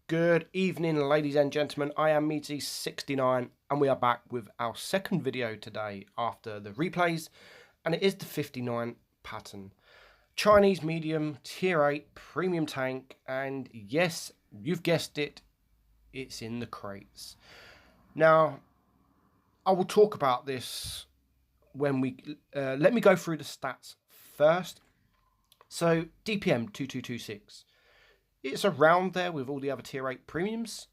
Good evening, ladies and gentlemen. I am Meaty69 and we are back with our second video today after the replays, and it is the 59 pattern. Chinese medium tier 8 premium tank, and yes, you've guessed it, it's in the crates. Now, I will talk about this when we let me go through the stats first. So DPM 2226. It's around there with all the other tier 8 premiums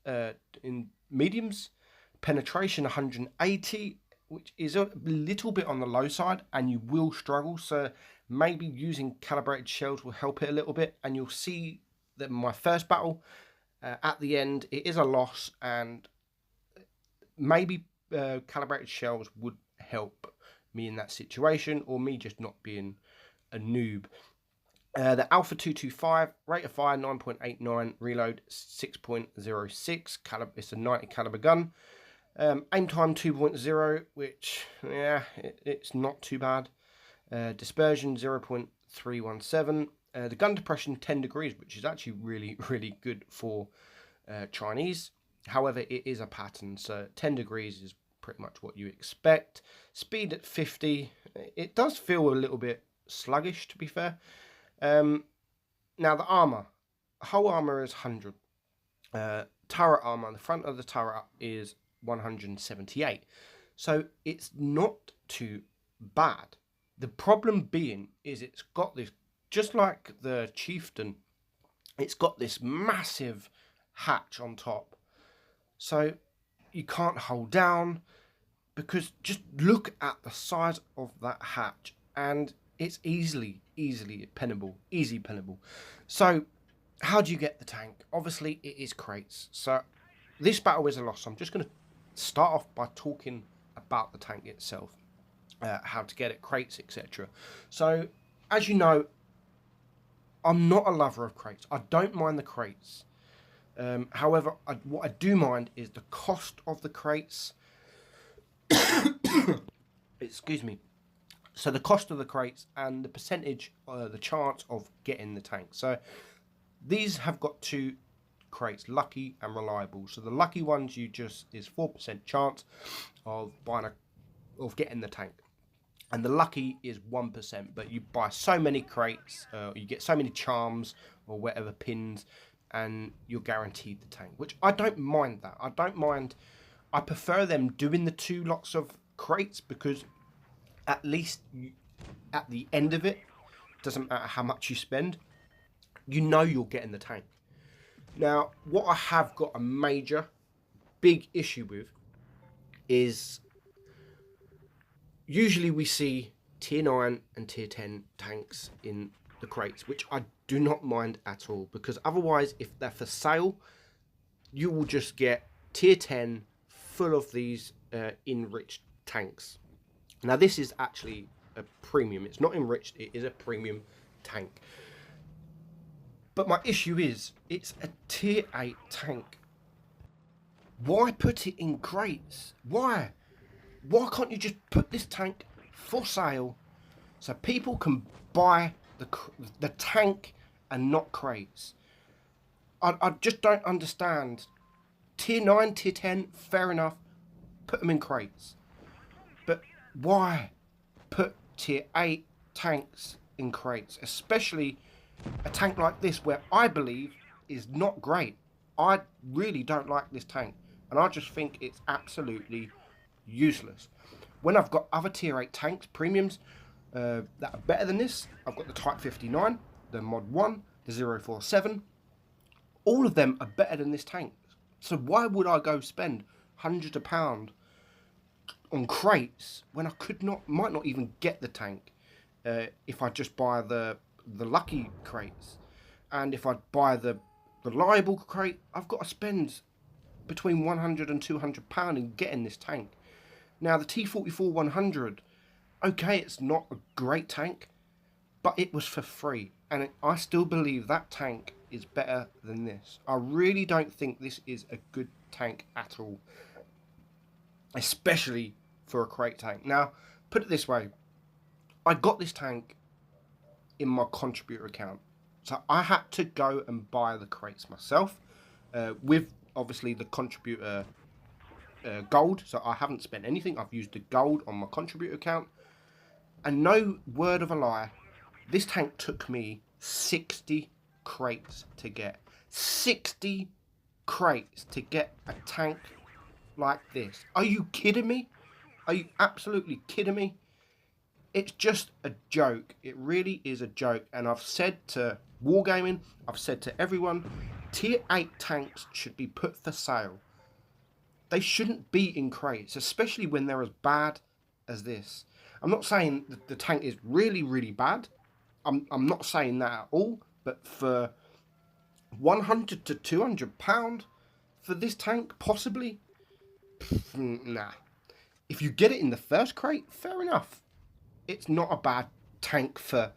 in mediums. Penetration 180, which is a little bit on the low side, and you will struggle. So maybe using calibrated shells will help it a little bit. And you'll see that my first battle, at the end, it is a loss, and maybe calibrated shells would help me in that situation, or me just not being a noob. The Alpha 225, rate of fire 9.89, reload 6.06, it's a 90 caliber gun. Aim time 2.0, which, yeah, it's not too bad. Dispersion 0.317. The gun depression 10 degrees, which is actually really good for Chinese. However, it is a pattern, so 10 degrees is pretty much what you expect. Speed at 50. It does feel a little bit sluggish, to be fair. Now the armor, whole armor is 100. Turret armor, the front of the turret is 178. So it's not too bad. The problem being is it's got this, just like the Chieftain, it's got this massive hatch on top. So you can't hold down, because just look at the size of that hatch, and it's easy pennable. So how do you get the tank? Obviously it is crates. So this battle is a loss. So I'm just going to start off by talking about the tank itself, how to get it, crates, etc. So as you know, I'm not a lover of crates. I don't mind the crates. However, what I do mind is the cost of the crates. Excuse me. So the cost of the crates and the percentage, the chance of getting the tank. So these have got two crates, lucky and reliable. So the lucky ones, is 4% chance of getting the tank, and the lucky is 1%. But you buy so many crates, you get so many charms or whatever pins, and you're guaranteed the tank. Which I don't mind that. I prefer them doing the 2 lots of crates, because at least at the end of it, doesn't matter how much you spend, you know you're getting the tank. Now, what I have got a big issue with is, usually we see tier 9 and tier 10 tanks in the crates, which I do not mind at all, because otherwise, if they're for sale, you will just get tier 10 full of these enriched tanks. Now this is actually a premium. It's not enriched, it is a premium tank. But my issue is, it's a tier 8 tank. Why put it in crates? Why? Why can't you just put this tank for sale so people can buy the tank and not crates? I just don't understand. Tier 9, tier 10, fair enough, put them in crates. But why put tier 8 tanks in crates, especially a tank like this, where I believe is not great? I really don't like this tank, and I just think it's absolutely useless. When I've got other tier 8 tanks, premiums, that are better than this, I've got the Type 59, the Mod 1, the 047. All of them are better than this tank. So why would I go spend hundreds of pounds on crates when I might not even get the tank, if I just buy the lucky crates? And if I buy the reliable crate, I've got to spend between 100 and 200 pounds in getting this tank. Now the T44-100, okay, it's not a great tank, but it was for free, and I still believe that tank is better than this. I really don't think this is a good tank at all, especially for a crate tank. Now, put it this way, I got this tank in my contributor account, so I had to go and buy the crates myself. with obviously the contributor gold. So I haven't spent anything. I've used the gold on my contributor account. And no word of a lie, this tank took me 60 crates to get. 60 crates to get a tank like this. Are you kidding me? Are you absolutely kidding me? It's just a joke. It really is a joke. And I've said to Wargaming, I've said to everyone, tier 8 tanks should be put for sale. They shouldn't be in crates, especially when they're as bad as this. I'm not saying that the tank is really, really bad. I'm not saying that at all. But for £100 to £200 for this tank, possibly, nah. If you get it in the first crate, fair enough. It's not a bad tank for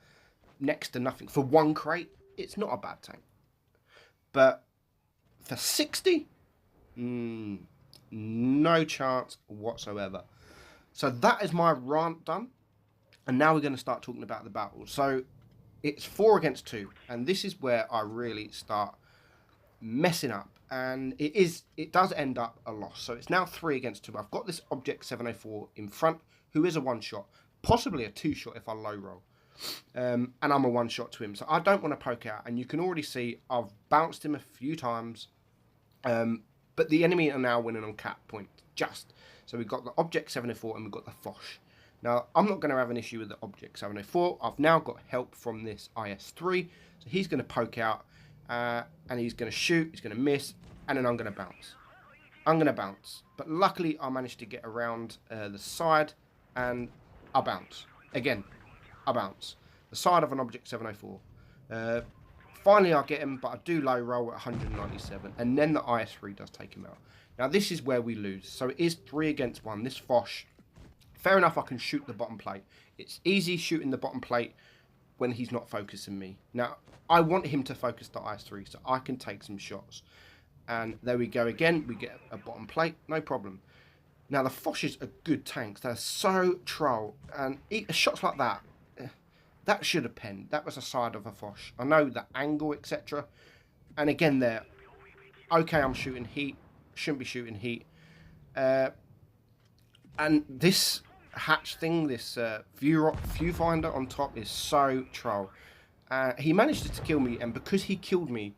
next to nothing. For one crate, it's not a bad tank. But for 60, no chance whatsoever. So that is my rant done. And now we're going to start talking about the battle. So it's 4 against 2. And this is where I really start messing up. And it does end up a loss. So it's now 3 against 2. I've got this Object 704 in front, who is a one-shot. Possibly a 2-shot if I low roll. And I'm a 1-shot to him. So I don't want to poke out. And you can already see I've bounced him a few times. But the enemy are now winning on cap point. Just. So we've got the Object 704 and we've got the Foch. Now, I'm not going to have an issue with the Object 704. I've now got help from this IS-3. So he's going to poke out. And he's going to shoot. He's going to miss. And then I'm going to bounce. I'm going to bounce. But luckily, I managed to get around the side. And I bounce. Again, I bounce. The side of an Object 704. Finally, I get him, but I do low roll at 197. And then the IS-3 does take him out. Now, this is where we lose. So, it is 3 against 1. This Foch, fair enough, I can shoot the bottom plate. It's easy shooting the bottom plate when he's not focusing me. Now, I want him to focus the IS-3 so I can take some shots. And there we go again. We get a bottom plate. No problem. Now, the Foches are good tanks. They're so troll. And shots like that, that should have penned. That was a side of a Foch. I know the angle, etc. And again there, okay, I'm shooting heat. Shouldn't be shooting heat. And this hatch thing, this viewfinder on top is so troll. He managed to kill me, and because he killed me,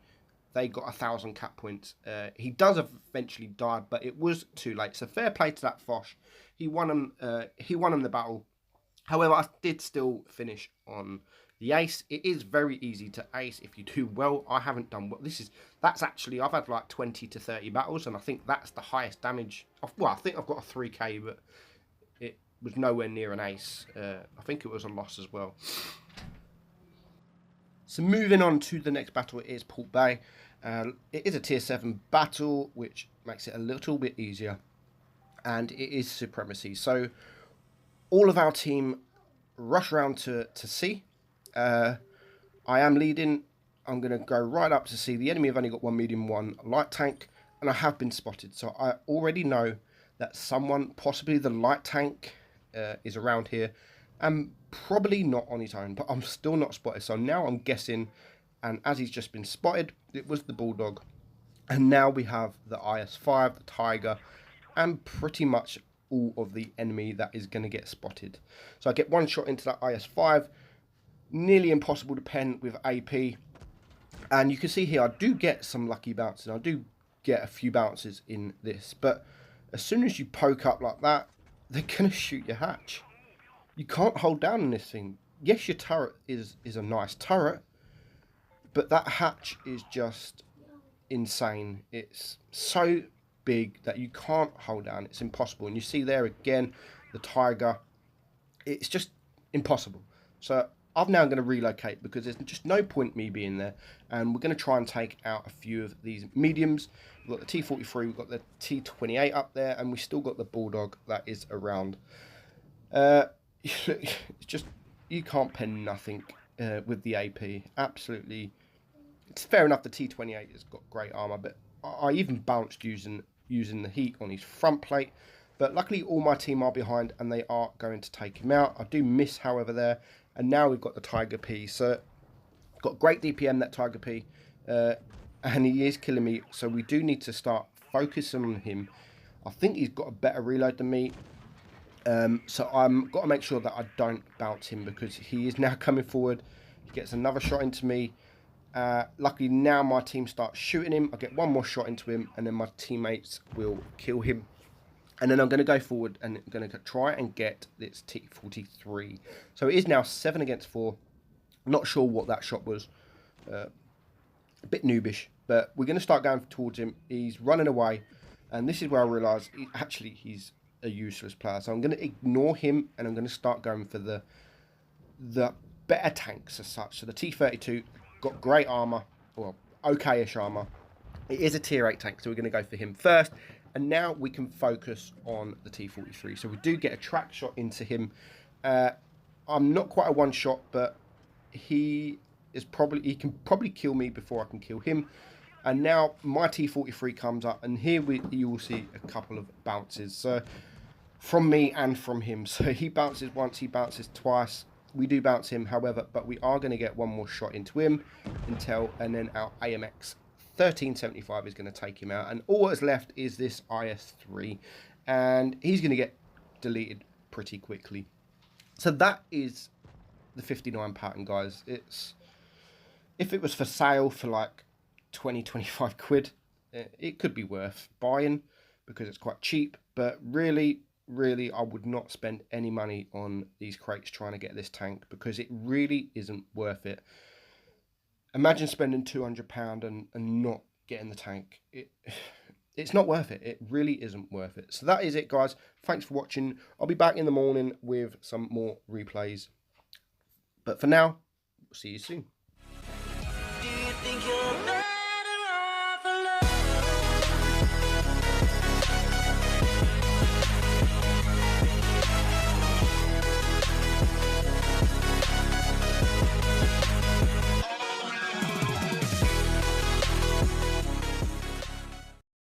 they got 1,000 cap points. He does eventually die, but it was too late. So fair play to that Foch. He won him the battle. However, I did still finish on the ace. It is very easy to ace if you do well. I haven't done well. That's actually, I've had like 20 to 30 battles, and I think that's the highest damage. Well, I think I've got a 3k, but it was nowhere near an ace. I think it was a loss as well. So moving on to the next battle, it is Port Bay. It is a tier 7 battle, which makes it a little bit easier. And it is supremacy. So all of our team rush around to C. I am leading. I'm going to go right up to C. The enemy have only got 1 medium, 1 light tank. And I have been spotted. So I already know that someone, possibly the light tank, is around here. And probably not on his own. But I'm still not spotted. So now I'm guessing. And as he's just been spotted, it was the Bulldog. And now we have the IS-5, the Tiger, and pretty much all of the enemy that is going to get spotted. So I get 1 shot into that IS-5. Nearly impossible to pen with AP. And you can see here, I do get some lucky bounces. I do get a few bounces in this. But as soon as you poke up like that, they're going to shoot your hatch. You can't hold down in this thing. Yes, your turret is a nice turret. But that hatch is just insane. It's so big that you can't hold down. It's impossible. And you see there again, the Tiger. It's just impossible. So I'm now going to relocate because there's just no point me being there. And we're going to try and take out a few of these mediums. We've got the T43, we've got the T28 up there, and we still got the Bulldog that is around. It's just, you can't pen nothing with the AP. Absolutely. It's fair enough the T28 has got great armor, but I even bounced using the heat on his front plate. But luckily all my team are behind and they are going to take him out. I do miss, however, there. And now we've got the Tiger P. So got great DPM, that Tiger P. and he is killing me. So we do need to start focusing on him. I think he's got a better reload than me. So I'm got to make sure that I don't bounce him, because he is now coming forward. He gets another shot into me. Luckily now my team starts shooting him. I get one more shot into him, and then my teammates will kill him. And then I'm going to go forward and I'm going to try and get this T43. So it is now 7 against 4. Not sure what that shot was. A bit noobish, but we're going to start going towards him. He's running away, and this is where I realise he's a useless player. So I'm going to ignore him, and I'm going to start going for the better tanks as such. So the T32 got great armour, well, okay-ish armour. It is a tier 8 tank, so we're going to go for him first. And now we can focus on the T43. So we do get a track shot into him. I'm not quite a one shot, but he can probably kill me before I can kill him. And now my T43 comes up, and here you will see a couple of bounces from me and from him. So he bounces once, he bounces twice. We do bounce him, however, but we are going to get one more shot into him and then our AMX 1375 is going to take him out, and all that's left is this IS3, and he's going to get deleted pretty quickly. So that is the 59 pattern, guys. If it was for sale for like 20-25 quid, it could be worth buying because it's quite cheap, but really I would not spend any money on these crates trying to get this tank, because it really isn't worth it. Imagine spending £200 and not getting the tank. It's not worth it. It really isn't worth it. So that is it, guys. Thanks for watching. I'll be back in the morning with some more replays. But for now, we'll see you soon.